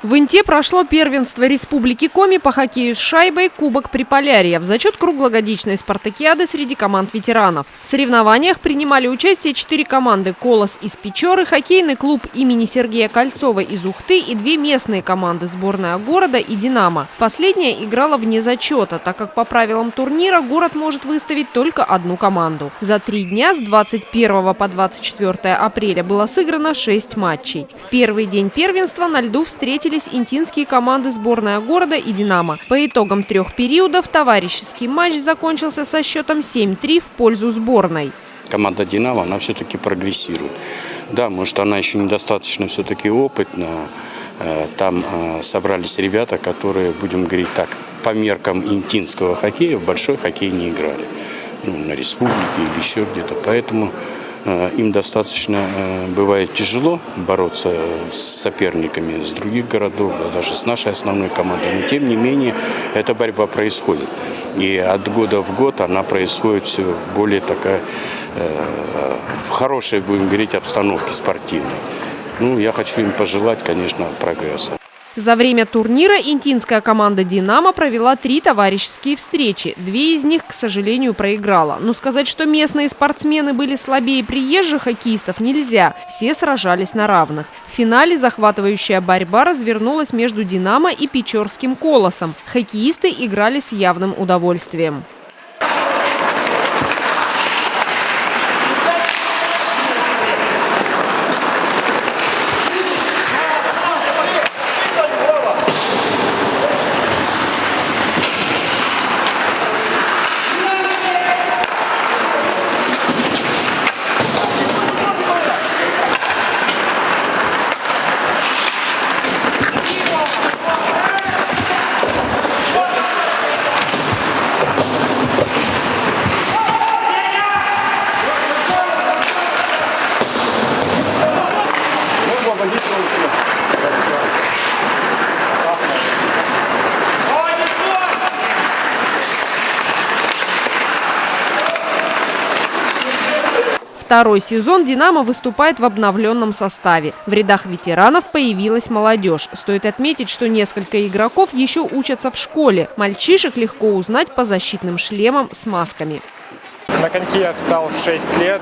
В Инте прошло первенство Республики Коми по хоккею с шайбой «Кубок Приполярья» в зачет круглогодичной спартакиады среди команд ветеранов. В соревнованиях принимали участие 4 команды «Колос» из Печоры, хоккейный клуб имени Сергея Кольцова из Ухты и 2 местные команды «Сборная города» и «Динамо». Последняя играла вне зачета, так как по правилам турнира город может выставить только одну команду. За 3 дня с 21 по 24 апреля было сыграно 6 матчей. В первый день первенства на льду встретились интинские команды «Сборная города» и «Динамо». По итогам 3 периодов товарищеский матч закончился со счетом 7-3 в пользу сборной. Команда «Динамо», она все-таки прогрессирует. Да, может, она еще недостаточно все-таки опытна. Там собрались ребята, которые, будем говорить так, по меркам интинского хоккея в большой хоккей не играли. На республике или еще где-то. Поэтому им достаточно бывает тяжело бороться с соперниками с других городов, даже с нашей основной командой. Но тем не менее эта борьба происходит. И от года в год она происходит все более такая в хорошей, будем говорить, обстановке спортивной. Я хочу им пожелать, конечно, прогресса. За время турнира интинская команда «Динамо» провела 3 товарищеские встречи. 2 из них, к сожалению, проиграла. Но сказать, что местные спортсмены были слабее приезжих хоккеистов, нельзя. Все сражались на равных. В финале захватывающая борьба развернулась между «Динамо» и печорским «Колосом». Хоккеисты играли с явным удовольствием. Второй сезон «Динамо» выступает в обновленном составе. В рядах ветеранов появилась молодежь. Стоит отметить, что несколько игроков еще учатся в школе. Мальчишек легко узнать по защитным шлемам с масками. На коньки я встал в 6 лет.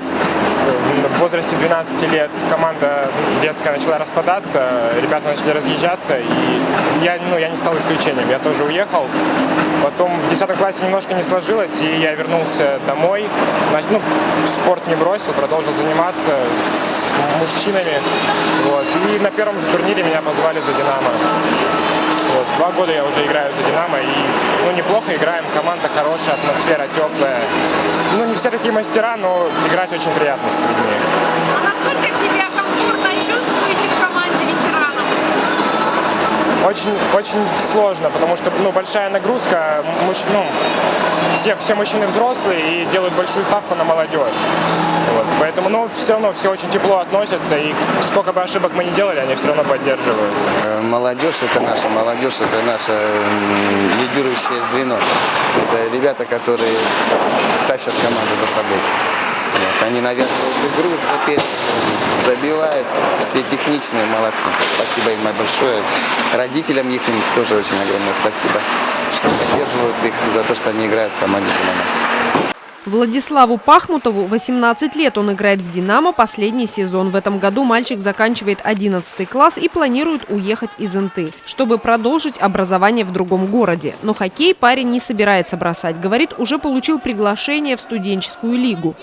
В возрасте 12 лет команда детская начала распадаться, ребята начали разъезжаться, и я не стал исключением. Я тоже уехал. Потом в 10 классе немножко не сложилось, и я вернулся домой. Спорт не бросил, продолжил заниматься с мужчинами. И на первом же турнире меня позвали за «Динамо». 2 года я уже играю за «Динамо», и неплохо играем, команда хорошая, атмосфера теплая. Не все такие мастера, но играть очень приятно с людьми. А насколько себя комфортно чувствуете в команде ветеранов? Очень сложно, потому что большая нагрузка, все мужчины взрослые и делают большую ставку на молодежь. Поэтому, все равно все очень тепло относятся, и сколько бы ошибок мы ни делали, они все равно поддерживают. Молодежь это наше лидирующее звено. Это ребята, которые тащат команду за собой. Они навязывают игру, соперникам забивают, все техничные, молодцы. Спасибо им большое. Родителям их тоже очень огромное спасибо, что поддерживают их за то, что они играют в команде «Динамо». Владиславу Пахмутову 18 лет. Он играет в «Динамо» последний сезон. В этом году мальчик заканчивает 11 класс и планирует уехать из Инты, чтобы продолжить образование в другом городе. Но хоккей парень не собирается бросать. Говорит, уже получил приглашение в студенческую лигу.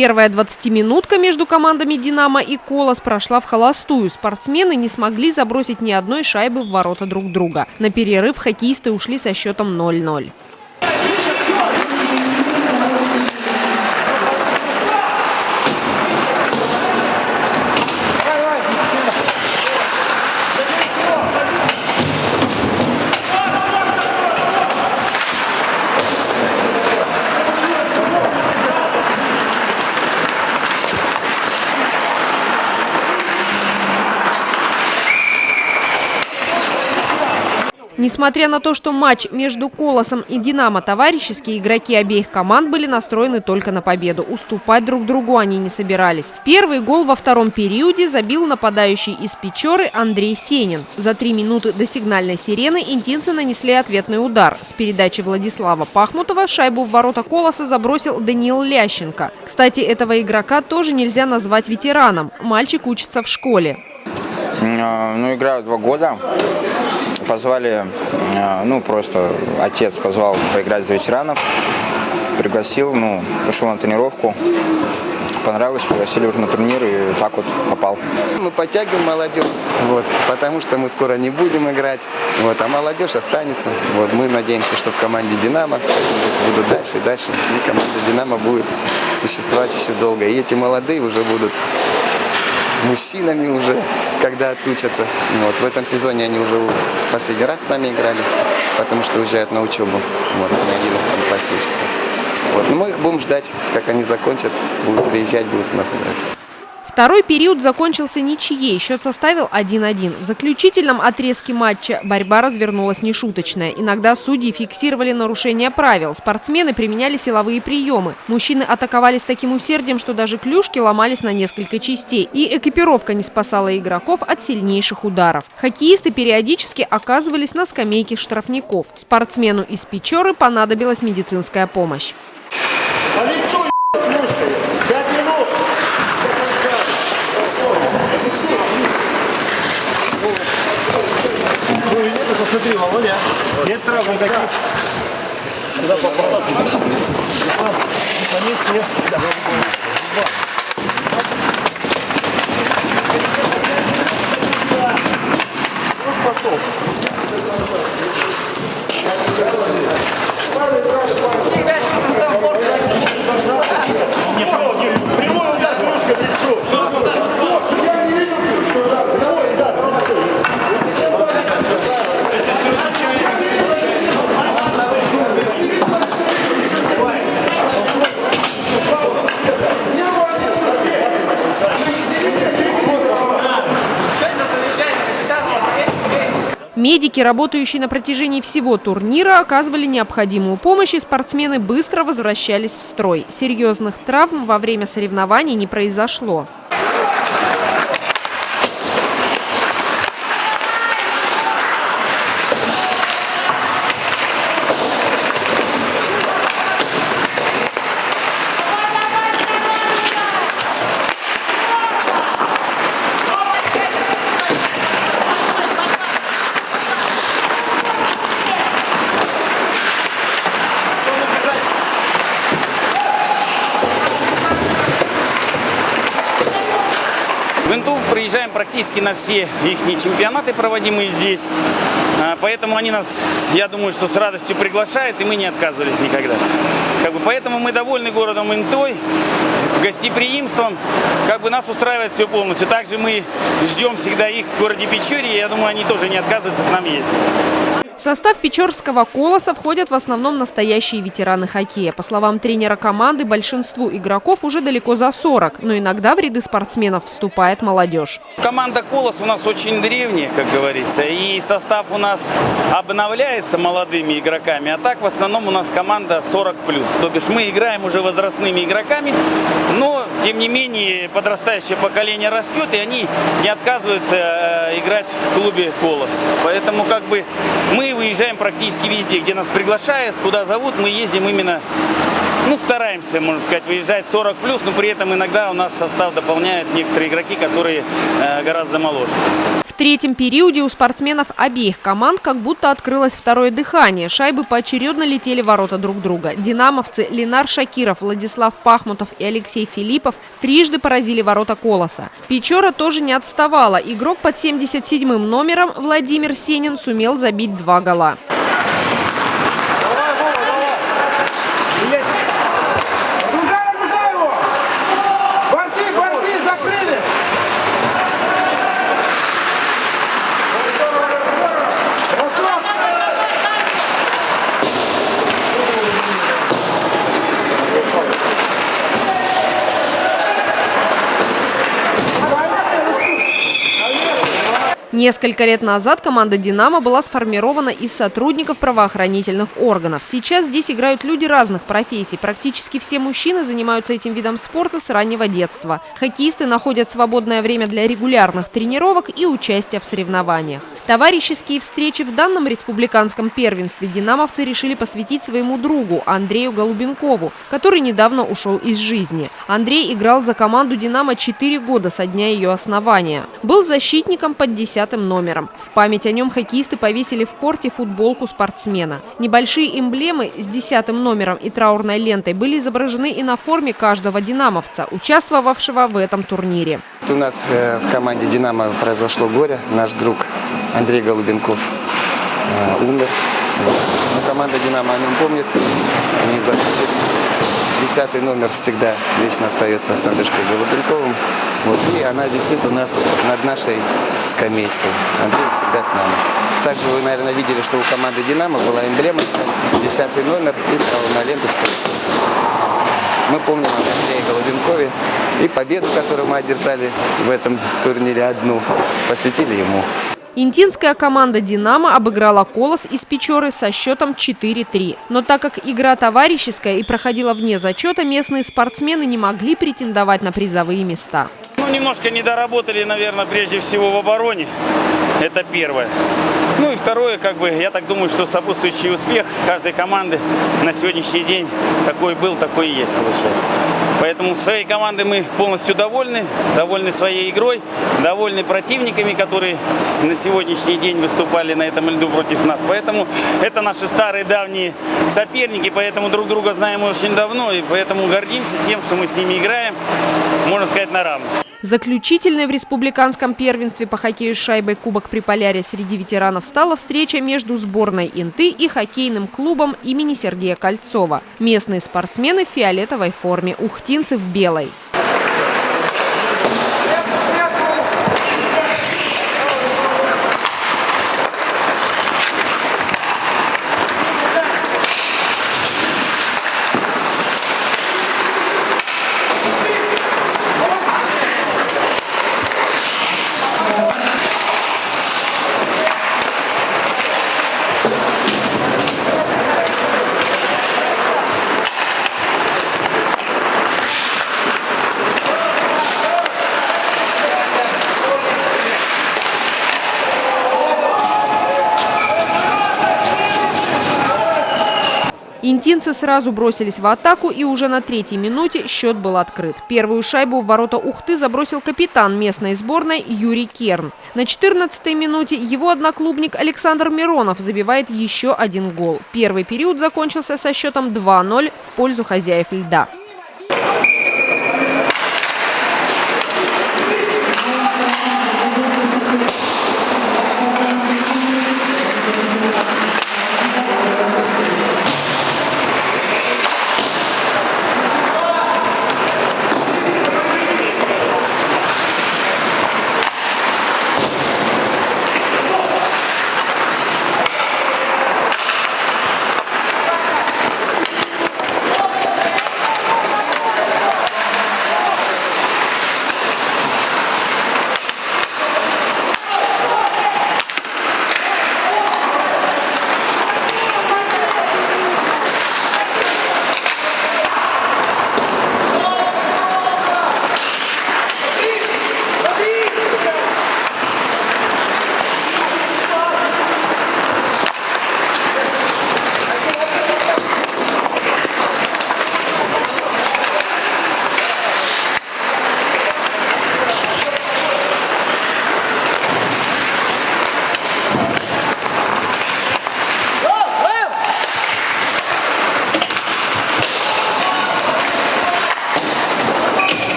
Первая 20-минутка между командами «Динамо» и «Колос» прошла в холостую. Спортсмены не смогли забросить ни одной шайбы в ворота друг друга. На перерыв хоккеисты ушли со счетом 0-0. Несмотря на то, что матч между «Колосом» и «Динамо» товарищеский, игроки обеих команд были настроены только на победу. Уступать друг другу они не собирались. Первый гол во втором периоде забил нападающий из Печоры Андрей Сенин. За 3 минуты до сигнальной сирены интинцы нанесли ответный удар. С передачи Владислава Пахмутова шайбу в ворота «Колоса» забросил Даниил Лященко. Кстати, этого игрока тоже нельзя назвать ветераном. Мальчик учится в школе. Играю 2 года. Позвали, просто отец позвал поиграть за ветеранов, пригласил, пошел на тренировку, понравилось, пригласили уже на турнир и так вот попал. Мы подтягиваем молодежь, потому что мы скоро не будем играть, а молодежь останется. Мы надеемся, что в команде «Динамо» будут дальше и дальше, и команда «Динамо» будет существовать еще долго. И эти молодые уже будут мужчинами уже, когда отучатся. В этом сезоне они уже последний раз с нами играли, потому что уезжают на учебу. Они 11 классе учатся. Но мы их будем ждать, как они закончат, будут приезжать, будут у нас играть. Второй период закончился ничьей. Счет составил 1-1. В заключительном отрезке матча борьба развернулась нешуточная. Иногда судьи фиксировали нарушения правил. Спортсмены применяли силовые приемы. Мужчины атаковали с таким усердием, что даже клюшки ломались на несколько частей. И экипировка не спасала игроков от сильнейших ударов. Хоккеисты периодически оказывались на скамейке штрафников. Спортсмену из Печоры понадобилась медицинская помощь. Посмотри, Володя, нет травм никаких. Сюда попало. Нет. Прямой удар кружкой в лицо. Медики, работающие на протяжении всего турнира, оказывали необходимую помощь, и спортсмены быстро возвращались в строй. Серьезных травм во время соревнований не произошло. В Инту приезжаем практически на все их чемпионаты, проводимые здесь. Поэтому они нас, я думаю, что с радостью приглашают, и мы не отказывались никогда. Поэтому мы довольны городом Интой, гостеприимством. Нас устраивает все полностью. Также мы ждем всегда их в городе Печоре, и я думаю, они тоже не отказываются к нам ездить. В состав печорского «Колоса» входят в основном настоящие ветераны хоккея. По словам тренера команды, большинству игроков уже далеко за 40, но иногда в ряды спортсменов вступает молодежь. Команда «Колос» у нас очень древняя, как говорится, и состав у нас обновляется молодыми игроками, а так в основном у нас команда 40+. То бишь мы играем уже возрастными игроками, но тем не менее подрастающее поколение растет, и они не отказываются играть в клубе «Колос». Поэтому мы выезжаем практически везде, где нас приглашают, куда зовут, мы ездим именно ну, стараемся, можно сказать, выезжать 40+, но при этом иногда у нас состав дополняют некоторые игроки, которые гораздо моложе. В третьем периоде у спортсменов обеих команд как будто открылось второе дыхание. Шайбы поочередно летели в ворота друг друга. Динамовцы Ленар Шакиров, Владислав Пахмутов и Алексей Филиппов трижды поразили ворота Колоса. Печора тоже не отставала. Игрок под 77-м номером Владимир Сенин сумел забить 2 гола. Несколько лет назад команда «Динамо» была сформирована из сотрудников правоохранительных органов. Сейчас здесь играют люди разных профессий. Практически все мужчины занимаются этим видом спорта с раннего детства. Хоккеисты находят свободное время для регулярных тренировок и участия в соревнованиях. Товарищеские встречи в данном республиканском первенстве динамовцы решили посвятить своему другу Андрею Голубенкову, который недавно ушел из жизни. Андрей играл за команду «Динамо» 4 года со дня ее основания. Был защитником под 10-м номером. В память о нем хоккеисты повесили в корте футболку спортсмена. Небольшие эмблемы с 10-м номером и траурной лентой были изображены и на форме каждого динамовца, участвовавшего в этом турнире. У нас в команде «Динамо» произошло горе. Наш друг Андрей Голубенков умер. Но команда «Динамо» о нем помнит, не забудет. 10-й номер всегда лично остается с Андрюшкой Голубенковым. Вот, и она висит у нас над нашей скамеечкой. Андрей всегда с нами. Также вы, наверное, видели, что у команды «Динамо» была эмблемочка, 10-й номер и траурная ленточка. Мы помним о Андрея Голубенкове и победу, которую мы одержали в этом турнире одну, посвятили ему. Интинская команда «Динамо» обыграла Колос из Печоры со счетом 4-3. Но так как игра товарищеская и проходила вне зачета, местные спортсмены не могли претендовать на призовые места. Ну, немножко не доработали, наверное, прежде всего в обороне. Это первое. Ну и второе, я так думаю, что сопутствующий успех каждой команды на сегодняшний день какой был, такой и есть, получается. Поэтому своей командой мы полностью довольны своей игрой, довольны противниками, которые на сегодняшний день выступали на этом льду против нас. Поэтому это наши старые давние соперники, поэтому друг друга знаем очень давно, и поэтому гордимся тем, что мы с ними играем, можно сказать, на равных. Заключительной в республиканском первенстве по хоккею с шайбой Кубок Приполярья среди ветеранов стала встреча между сборной Инты и хоккейным клубом имени Сергея Кольцова. Местные спортсмены в фиолетовой форме, ухтинцы в белой. Интинцы сразу бросились в атаку, и уже на 3-й минуте счет был открыт. Первую шайбу в ворота Ухты забросил капитан местной сборной Юрий Керн. На 14-й минуте его одноклубник Александр Миронов забивает еще 1 гол. Первый период закончился со счетом 2-0 в пользу хозяев льда.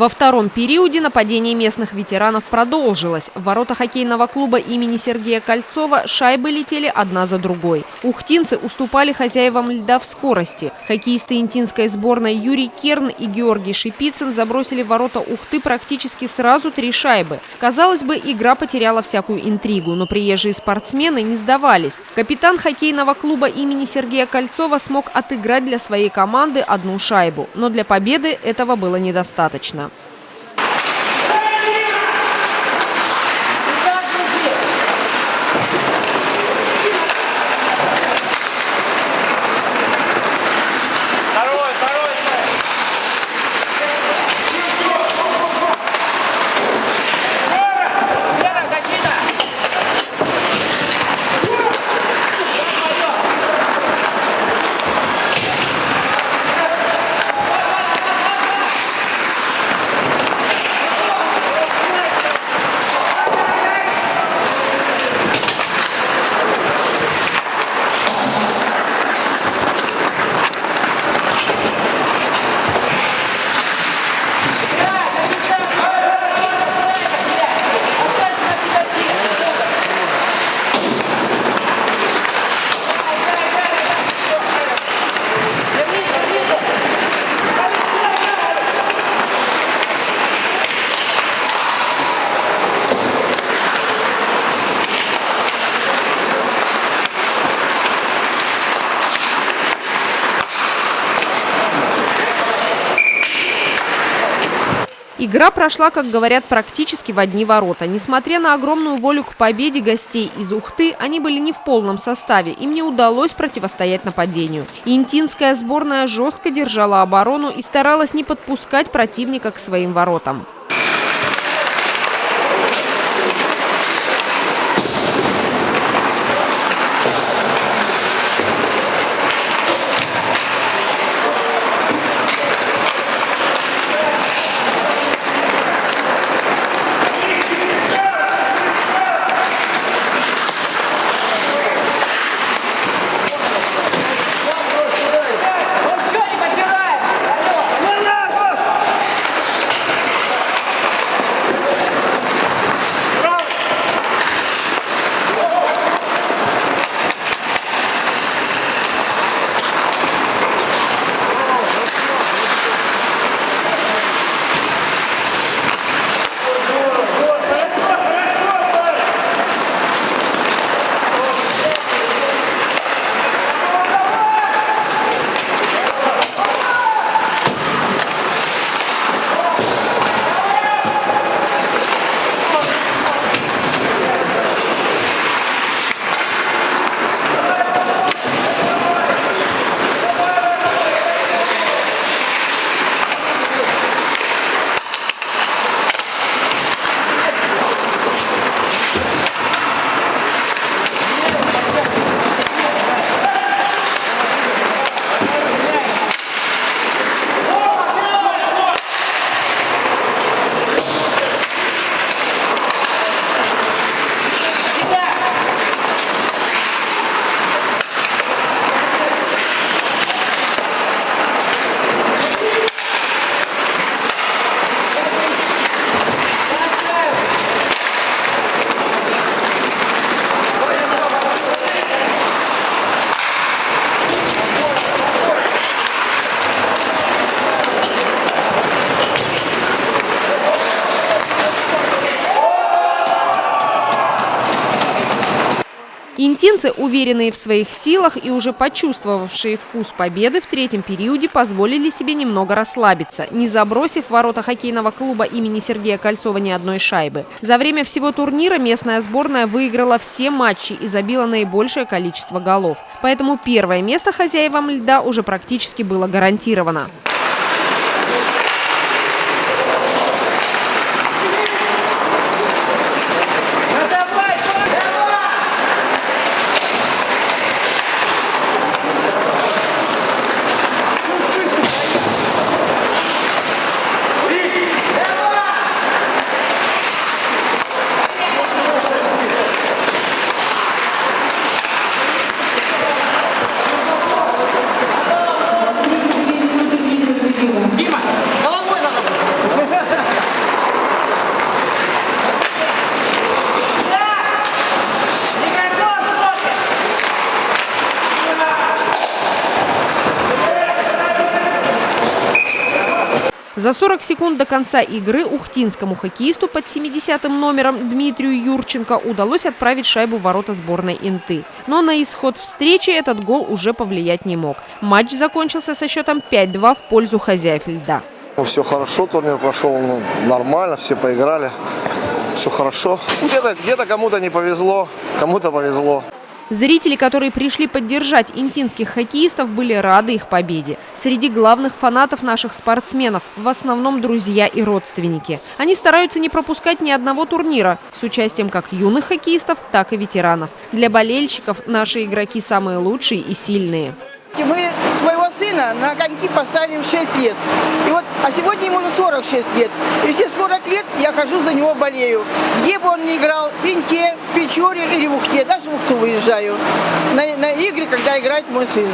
Во втором периоде нападение местных ветеранов продолжилось. В ворота хоккейного клуба имени Сергея Кольцова шайбы летели одна за другой. Ухтинцы уступали хозяевам льда в скорости. Хоккеисты интинской сборной Юрий Керн и Георгий Шипицын забросили в ворота Ухты практически сразу 3 шайбы. Казалось бы, игра потеряла всякую интригу, но приезжие спортсмены не сдавались. Капитан хоккейного клуба имени Сергея Кольцова смог отыграть для своей команды 1 шайбу. Но для победы этого было недостаточно. Игра прошла, как говорят, практически в одни ворота. Несмотря на огромную волю к победе гостей из Ухты, они были не в полном составе. Им не удалось противостоять нападению. Интинская сборная жестко держала оборону и старалась не подпускать противника к своим воротам. Интинцы, уверенные в своих силах и уже почувствовавшие вкус победы, в третьем периоде позволили себе немного расслабиться, не забросив в ворота хоккейного клуба имени Сергея Кольцова ни одной шайбы. За время всего турнира местная сборная выиграла все матчи и забила наибольшее количество голов. Поэтому первое место хозяевам льда уже практически было гарантировано. За 40 секунд до конца игры ухтинскому хоккеисту под 70-м номером Дмитрию Юрченко удалось отправить шайбу в ворота сборной Инты. Но на исход встречи этот гол уже повлиять не мог. Матч закончился со счетом 5-2 в пользу хозяев льда. Все хорошо, турнир прошел нормально, все поиграли, все хорошо. Где-то кому-то не повезло, кому-то повезло. Зрители, которые пришли поддержать интинских хоккеистов, были рады их победе. Среди главных фанатов наших спортсменов в основном друзья и родственники. Они стараются не пропускать ни одного турнира с участием как юных хоккеистов, так и ветеранов. Для болельщиков наши игроки самые лучшие и сильные. Мы своего сына на коньки поставили в 6 лет. А сегодня ему уже 46 лет. И все 40 лет я хожу за него, болею. Где бы он ни играл, в Инте, в Печоре или в Ухте. Даже в Ухту выезжаю на игры, когда играет мой сын.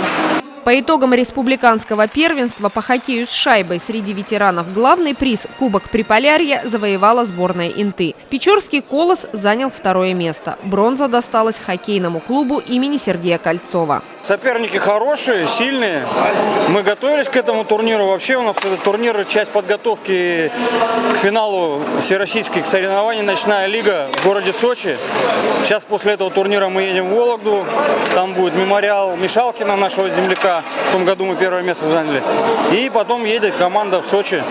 По итогам республиканского первенства по хоккею с шайбой среди ветеранов главный приз – Кубок Приполярья завоевала сборная Инты. Печорский «Колос» занял 2-е место. Бронза досталась хоккейному клубу имени Сергея Кольцова. Соперники хорошие, сильные. Мы готовились к этому турниру. Вообще у нас этот турнир – часть подготовки к финалу всероссийских соревнований «Ночная лига» в городе Сочи. Сейчас после этого турнира мы едем в Вологду. Там будет мемориал Мишалкина, нашего земляка. В том году мы 1-е место заняли. И потом едет команда в Сочи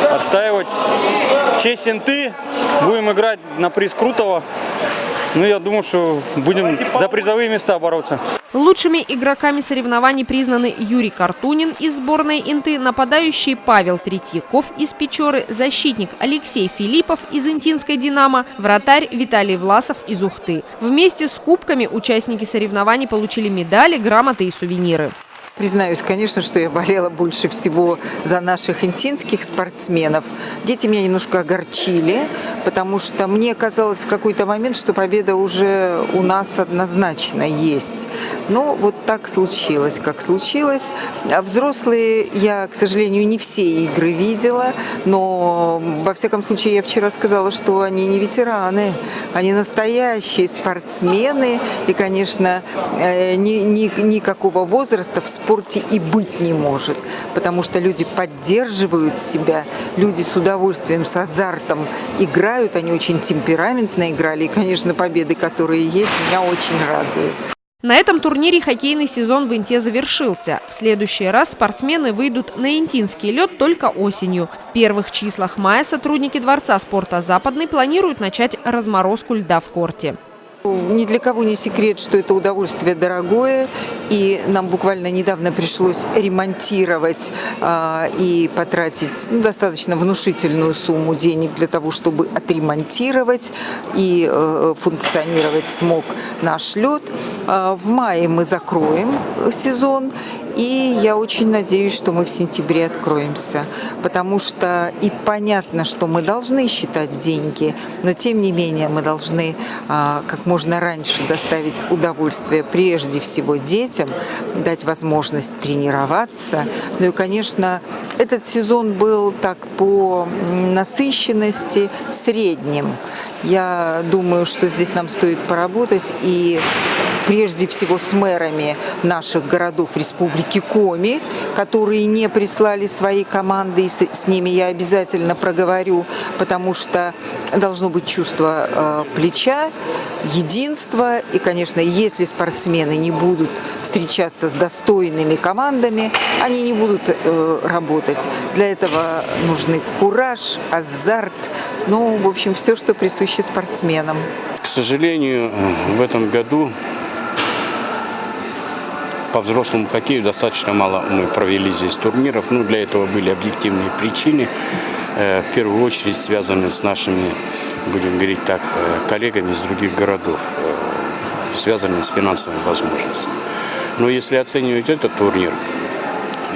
отстаивать честь Инты. Будем играть на приз Крутого. Ну, я думаю, что будем за призовые места бороться. Лучшими игроками соревнований признаны Юрий Картунин из сборной Инты, нападающий Павел Третьяков из Печоры, защитник Алексей Филиппов из Интинской «Динамо», вратарь Виталий Власов из Ухты. Вместе с кубками участники соревнований получили медали, грамоты и сувениры. Признаюсь, конечно, что я болела больше всего за наших интинских спортсменов. Дети меня немножко огорчили, потому что мне казалось в какой-то момент, что победа уже у нас однозначно есть. Но вот так случилось, как случилось. А взрослые я, к сожалению, не все игры видела, но во всяком случае я вчера сказала, что они не ветераны, они настоящие спортсмены. И, конечно, никакого возраста в спорте и быть не может, потому что люди поддерживают себя, люди с удовольствием, с азартом играют, они очень темпераментно играли, и, конечно, победы, которые есть, меня очень радуют. На этом турнире хоккейный сезон в Инте завершился. В следующий раз спортсмены выйдут на интинский лед только осенью. В первых числах мая сотрудники Дворца спорта «Западный» планируют начать разморозку льда в корте. Ни для кого не секрет, что это удовольствие дорогое, и нам буквально недавно пришлось ремонтировать и потратить достаточно внушительную сумму денег для того, чтобы отремонтировать и функционировать смог наш лед. В мае мы закроем сезон. И я очень надеюсь, что мы в сентябре откроемся, потому что и понятно, что мы должны считать деньги, но тем не менее мы должны как можно раньше доставить удовольствие прежде всего детям, дать возможность тренироваться. Ну и, конечно, этот сезон был так по насыщенности средним. Я думаю, что здесь нам стоит поработать и прежде всего с мэрами наших городов Республики Коми, которые не прислали свои команды, и с ними я обязательно проговорю, потому что должно быть чувство плеча, единства. И, конечно, если спортсмены не будут встречаться с достойными командами, они не будут работать. Для этого нужны кураж, азарт, ну, в общем, все, что присуще спортсменам. К сожалению, в этом году по взрослому хоккею достаточно мало мы провели здесь турниров. Ну, для этого были объективные причины, в первую очередь связанные с нашими, будем говорить так, коллегами из других городов, связанные с финансовыми возможностями. Но если оценивать этот турнир,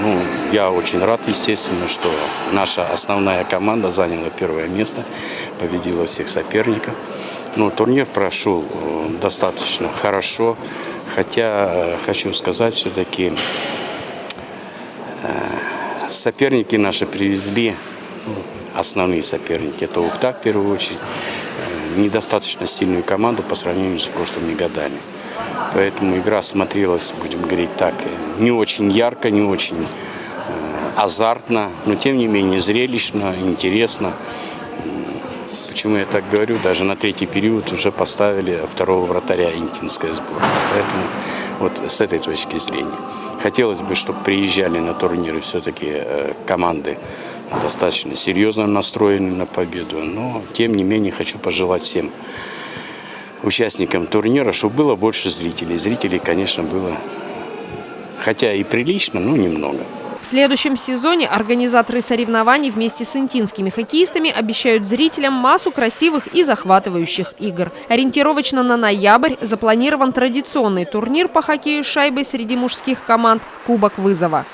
ну, я очень рад, естественно, что наша основная команда заняла 1-е место, победила всех соперников. Ну, турнир прошел достаточно хорошо. Хотя, хочу сказать, все-таки соперники наши привезли, основные соперники, это Ухта в первую очередь, недостаточно сильную команду по сравнению с прошлыми годами. Поэтому игра смотрелась, будем говорить так, не очень ярко, не очень азартно, но тем не менее зрелищно, интересно. Почему я так говорю? Даже на третий период уже поставили второго вратаря интинская сборная. Поэтому вот с этой точки зрения. Хотелось бы, чтобы приезжали на турниры все-таки команды достаточно серьезно настроены на победу. Но тем не менее хочу пожелать всем участникам турнира, чтобы было больше зрителей. Зрителей, конечно, было хотя и прилично, но немного. В следующем сезоне организаторы соревнований вместе с интинскими хоккеистами обещают зрителям массу красивых и захватывающих игр. Ориентировочно на ноябрь запланирован традиционный турнир по хоккею с шайбой среди мужских команд «Кубок вызова».